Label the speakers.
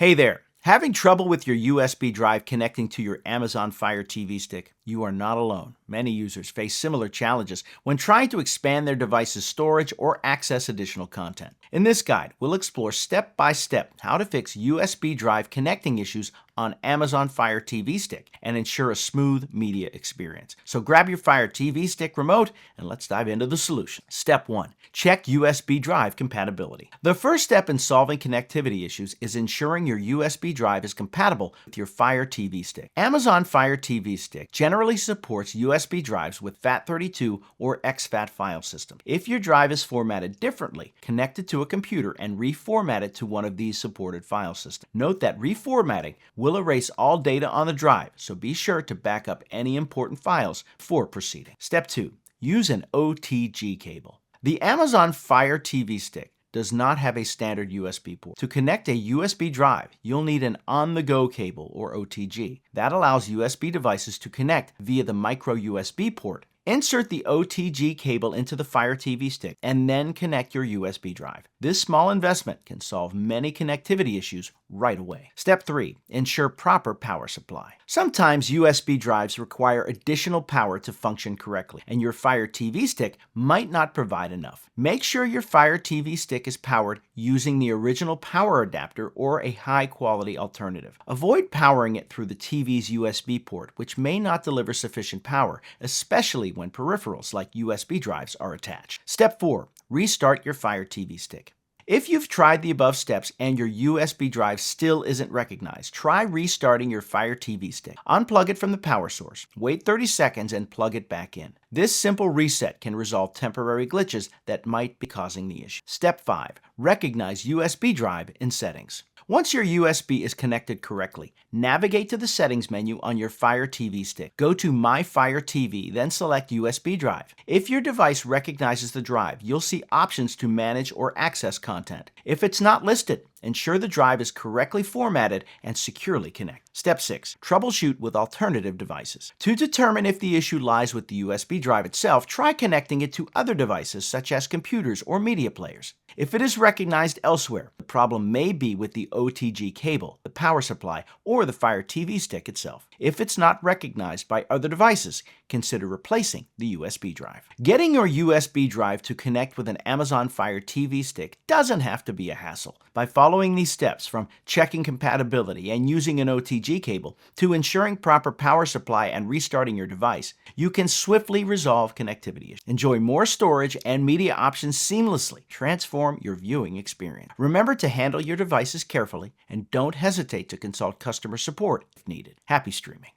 Speaker 1: Hey there! Having trouble with your USB drive connecting to your Amazon Fire TV stick? You are not alone. Many users face similar challenges when trying to expand their device's storage or access additional content. In this guide, we'll explore step by step how to fix USB drive connecting issues on Amazon Fire TV stick and ensure a smooth media experience. So grab your Fire TV stick remote and let's dive into the solution. Step 1. Check USB drive compatibility. The first step in solving connectivity issues is ensuring your USB drive is compatible with your Fire TV stick. Amazon Fire TV stick generally supports USB drives with FAT32 or exFAT file system. If your drive is formatted differently, connect it to a computer and reformat it to one of these supported file systems. Note that reformatting will erase all data on the drive, so be sure to back up any important files before proceeding. Step 2. Use an OTG cable. The Amazon Fire TV stick does not have a standard USB port. To connect a USB drive, you'll need an on-the-go cable or OTG. That allows USB devices to connect via the micro USB port. Insert the OTG cable into the Fire TV stick and then connect your USB drive. This small investment can solve many connectivity issues right away. Step 3. Ensure proper power supply. Sometimes USB drives require additional power to function correctly, and your Fire TV stick might not provide enough. Make sure your Fire TV stick is powered using the original power adapter or a high-quality alternative. Avoid powering it through the TV's USB port, which may not deliver sufficient power, especially when peripherals like USB drives are attached. Step 4. Restart your Fire TV stick. If you've tried the above steps and your USB drive still isn't recognized, try restarting your Fire TV stick. Unplug it from the power source, wait 30 seconds, and plug it back in. This simple reset can resolve temporary glitches that might be causing the issue. Step 5. Recognize USB drive in settings. Once your USB is connected correctly, navigate to the settings menu on your Fire TV stick. Go to My Fire TV, then select USB drive. If your device recognizes the drive, you'll see options to manage or access content. If it's not listed, ensure the drive is correctly formatted and securely connected. Step 6. Troubleshoot with alternative devices. To determine if the issue lies with the USB drive itself, try connecting it to other devices such as computers or media players. If it is recognized elsewhere, the problem may be with the OTG cable, the power supply, or the Fire TV stick itself. If it's not recognized by other devices, consider replacing the USB drive. Getting your USB drive to connect with an Amazon Fire TV stick doesn't have to be a hassle. By following these steps, from checking compatibility and using an OTG cable to ensuring proper power supply and restarting your device, you can swiftly resolve connectivity issues. Enjoy more storage and media options seamlessly. Transform your viewing experience. Remember to handle your devices carefully and don't hesitate to consult customer support if needed. Happy streaming.